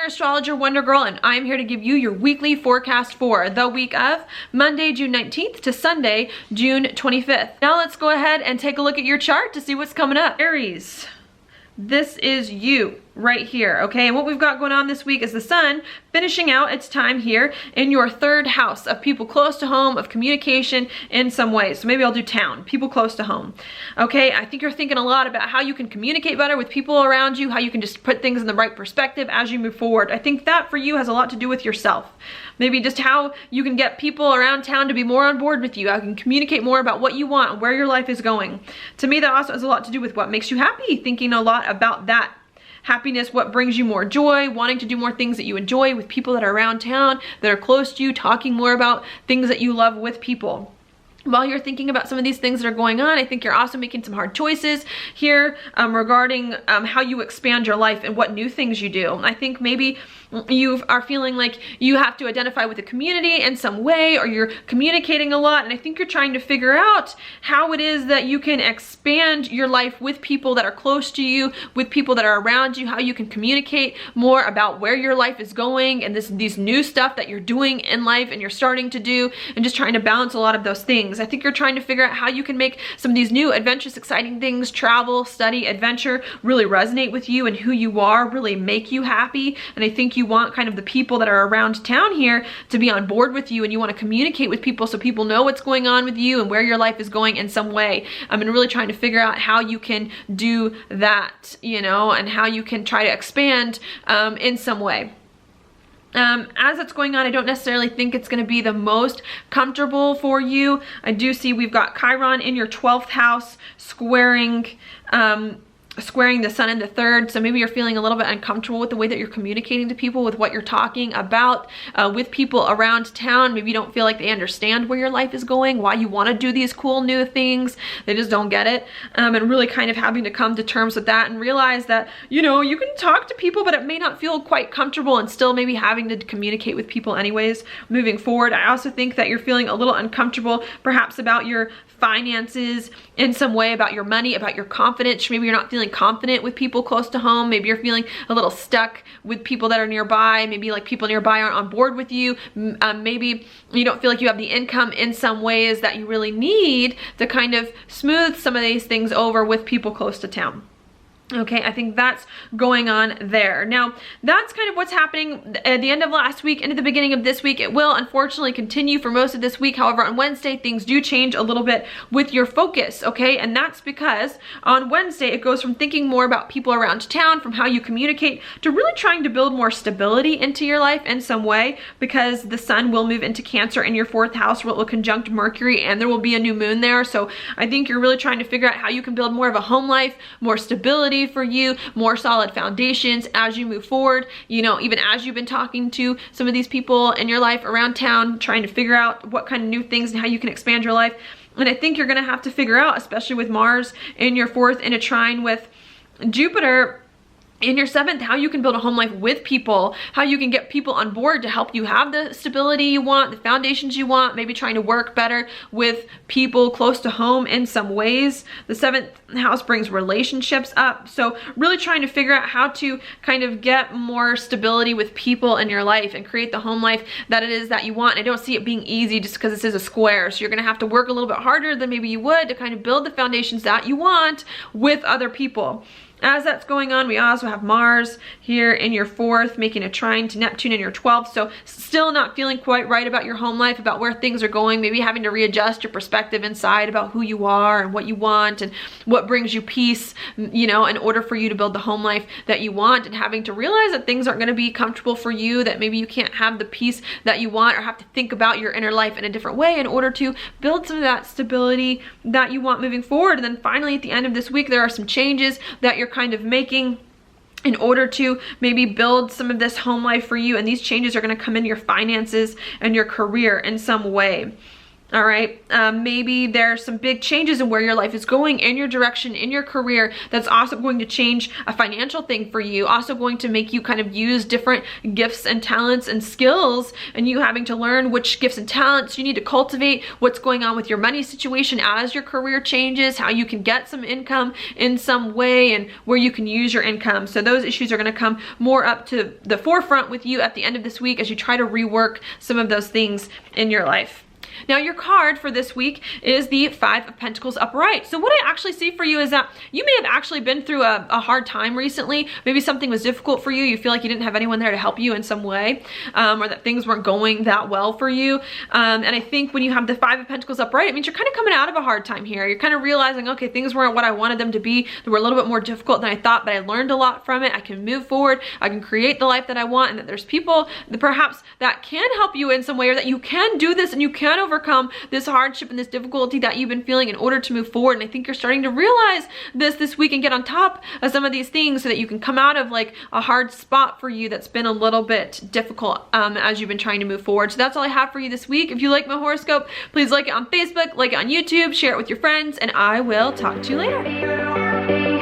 your astrologer Wonder Girl, and I'm here to give you your weekly forecast for the week of Monday, June 19th to Sunday, June 25th. Now let's go ahead and take a look at your chart to see what's coming up. Aries, this is you right here, okay? And what we've got going on this week is the sun finishing out its time here in your third house of people close to home, of communication in some ways. So maybe I'll do town, people close to home. Okay, I think you're thinking a lot about how you can communicate better with people around you, how you can just put things in the right perspective as you move forward. I think that for you has a lot to do with yourself. Maybe just how you can get people around town to be more on board with you, how you can communicate more about what you want and where your life is going. To me, that also has a lot to do with what makes you happy, thinking a lot about that. Happiness, what brings you more joy, wanting to do more things that you enjoy with people that are around town, that are close to you, talking more about things that you love with people. While you're thinking about some of these things that are going on, I think you're also making some hard choices here regarding how you expand your life and what new things you do. I think maybe you are feeling like you have to identify with the community in some way, or you're communicating a lot, and I think you're trying to figure out how it is that you can expand your life with people that are close to you, with people that are around you, how you can communicate more about where your life is going and these new stuff that you're doing in life and you're starting to do, and just trying to balance a lot of those things. I think you're trying to figure out how you can make some of these new adventurous, exciting things, travel, study, adventure, really resonate with you and who you are, really make you happy. And I think you want kind of the people that are around town here to be on board with you, and you want to communicate with people so people know what's going on with you and where your life is going in some way. And really trying to figure out how you can do that, you know, and how you can try to expand in some way. As it's going on, I don't necessarily think it's going to be the most comfortable for you. I do see we've got Chiron in your 12th house squaring the sun in the third, so maybe you're feeling a little bit uncomfortable with the way that you're communicating to people, with what you're talking about with people around town. Maybe you don't feel like they understand where your life is going, why you want to do these cool new things. They just don't get it, and really kind of having to come to terms with that and realize that, you know, you can talk to people, but it may not feel quite comfortable, and still maybe having to communicate with people anyways moving forward. I also think that you're feeling a little uncomfortable perhaps about your finances in some way, about your money, about your confidence. Maybe you're not feeling confident with people close to home. Maybe you're feeling a little stuck with people that are nearby. Maybe like people nearby aren't on board with you. Maybe you don't feel like you have the income in some ways that you really need to kind of smooth some of these things over with people close to town. Okay, I think that's going on there. Now, that's kind of what's happening at the end of last week into the beginning of this week. It will unfortunately continue for most of this week. However, on Wednesday, things do change a little bit with your focus, okay? And that's because on Wednesday, it goes from thinking more about people around town, from how you communicate, to really trying to build more stability into your life in some way, because the sun will move into Cancer in your 4th house, where it will conjunct Mercury, and there will be a new moon there. So I think you're really trying to figure out how you can build more of a home life, more stability for you, more solid foundations as you move forward. You know, even as you've been talking to some of these people in your life around town, trying to figure out what kind of new things and how you can expand your life. And I think you're going to have to figure out, especially with Mars in your 4th in a trine with Jupiter in your 7th, how you can build a home life with people, how you can get people on board to help you have the stability you want, the foundations you want, maybe trying to work better with people close to home in some ways. The 7th house brings relationships up. So really trying to figure out how to kind of get more stability with people in your life and create the home life that it is that you want. And I don't see it being easy just because this is a square. So you're going to have to work a little bit harder than maybe you would to kind of build the foundations that you want with other people. As that's going on, we also have Mars here in your 4th, making a trine to Neptune in your 12th. So still not feeling quite right about your home life, about where things are going, maybe having to readjust your perspective inside about who you are and what you want and what brings you peace, you know, in order for you to build the home life that you want, and having to realize that things aren't going to be comfortable for you, that maybe you can't have the peace that you want, or have to think about your inner life in a different way in order to build some of that stability that you want moving forward. And then finally, at the end of this week, there are some changes that you're kind of making in order to maybe build some of this home life for you, and these changes are going to come in your finances and your career in some way. all right? Maybe there's some big changes in where your life is going, in your direction, in your career, that's also going to change a financial thing for you, also going to make you kind of use different gifts and talents and skills, and you having to learn which gifts and talents you need to cultivate, what's going on with your money situation as your career changes, how you can get some income in some way, and where you can use your income. So those issues are going to come more up to the forefront with you at the end of this week as you try to rework some of those things in your life. Now your card for this week is the Five of Pentacles upright. So what I actually see for you is that you may have actually been through a hard time recently. Maybe something was difficult for you. You feel like you didn't have anyone there to help you in some way, or that things weren't going that well for you. And I think when you have the Five of Pentacles upright, it means you're kind of coming out of a hard time here. You're kind of realizing, okay, things weren't what I wanted them to be. They were a little bit more difficult than I thought, but I learned a lot from it. I can move forward. I can create the life that I want, and that there's people that perhaps that can help you in some way, or that you can do this and you can overcome this hardship and this difficulty that you've been feeling in order to move forward. And I think you're starting to realize this week and get on top of some of these things so that you can come out of like a hard spot for you that's been a little bit difficult as you've been trying to move forward. So that's all I have for you this week. If you like my horoscope, please like it on Facebook, like it on YouTube, share it with your friends, and I will talk to you later.